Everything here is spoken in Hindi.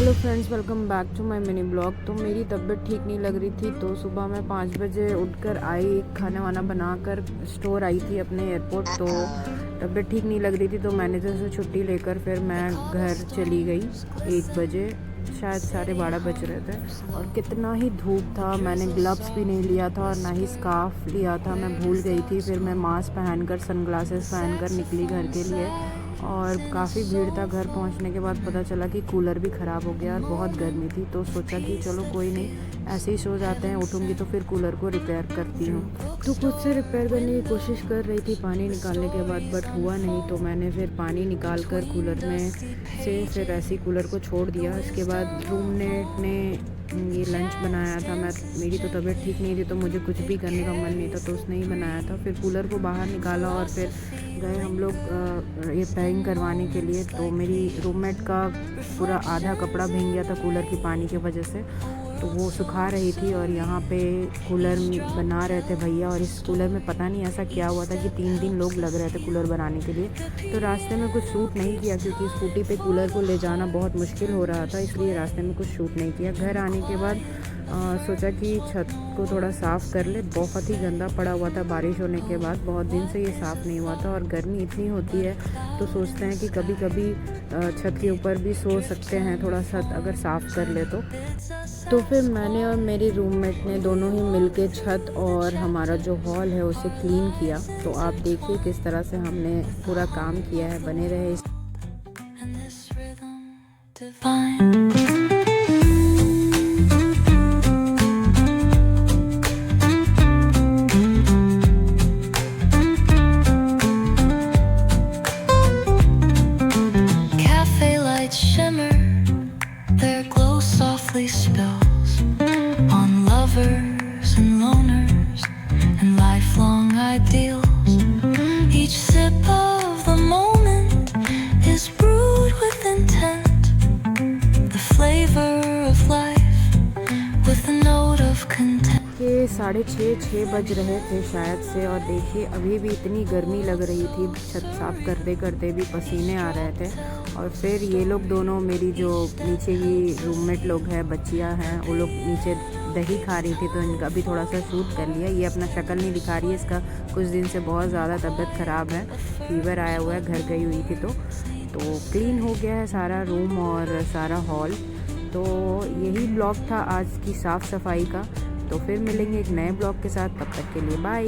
Hello friends, welcome back to my mini blog. तो मेरी तबीयत ठीक नहीं लग रही थी, तो सुबह मैं 5 बजे उठकर आई, खाना वाना बनाकर स्टोर आई थी अपने एयरपोर्ट। तो तबीयत ठीक नहीं लग रही थी, तो मैनेजर से छुट्टी लेकर फिर मैं घर चली गई 1 बजे, शायद 12:30 बज रहे थे। और कितना ही धूप था, मैंने ग्लव्स भी नहीं लिया था और ना ही स्कार्फ लिया था, मैं भूल गई थी। फिर मैं मास्क पहनकर, सनग्लासेस पहनकर निकली घर के लिए और काफ़ी भीड़ था। घर पहुंचने के बाद पता चला कि कूलर भी ख़राब हो गया और बहुत गर्मी थी। तो सोचा कि चलो कोई नहीं, ऐसे ही सो जाते हैं, उठूँगी तो फिर कूलर को रिपेयर करती हूँ। तो खुद से रिपेयर करने की कोशिश कर रही थी पानी निकालने के बाद, बट हुआ नहीं। तो मैंने फिर पानी निकाल कर कूलर में से फिर ऐसे ही कूलर को छोड़ दिया। इसके बाद रूममेट ने ये लंच बनाया था। मेरी तो तबीयत ठीक नहीं थी, तो मुझे कुछ भी करने का मन नहीं था, तो उसने ही बनाया था। फिर कूलर को बाहर निकाला और फिर गए हम लोग रिपेयरिंग करवाने के लिए। तो मेरी रूममेट का पूरा आधा कपड़ा भीग गया था कूलर की पानी की वजह से, तो वो सुखा रही थी और यहाँ पे कूलर बना रहे थे भैया। और इस कूलर में पता नहीं ऐसा क्या हुआ था कि 3 दिन लोग लग रहे थे कूलर बनाने के लिए। तो रास्ते में कुछ शूट नहीं किया, क्योंकि स्कूटी पे कूलर को ले जाना बहुत मुश्किल हो रहा था, इसलिए रास्ते में कुछ शूट नहीं किया। घर आने के बाद सोचा कि छत को थोड़ा साफ़ कर ले। बहुत ही गंदा पड़ा हुआ था बारिश होने के बाद, बहुत दिन से ये साफ़ नहीं हुआ था। और गर्मी इतनी होती है तो सोचते हैं कि कभी कभी छत के ऊपर भी सो सकते हैं, थोड़ा सा अगर साफ़ कर ले तो फिर मैंने और मेरी रूममेट ने दोनों ही मिलके छत और हमारा जो हॉल है उसे क्लीन किया। तो आप देखिए किस तरह से हमने पूरा काम किया है, बने रहे इस Their glow softly spills on lovers and loners and lifelong ideals. Each sip of the moment is brewed with intent, the flavor of life with a note of content. के 6:30 बज रहे थे शायद से, और देखिए अभी भी इतनी गर्मी लग रही थी। छत साफ़ करते करते भी पसीने आ रहे थे। और फिर ये लोग दोनों, मेरी जो नीचे की रूममेट लोग हैं, बच्चियां हैं, वो लोग नीचे दही खा रही थी, तो इनका भी थोड़ा सा शूट कर लिया। ये अपना शक्ल नहीं दिखा रही है, इसका कुछ दिन से बहुत ज़्यादा तबीयत ख़राब है, फीवर आया हुआ है, घर गई हुई थी। तो क्लीन हो गया है सारा रूम और सारा हॉल। तो यही ब्लॉग था आज की साफ़ सफाई का। तो फिर मिलेंगे एक नए ब्लॉग के साथ, तब तक के लिए बाय।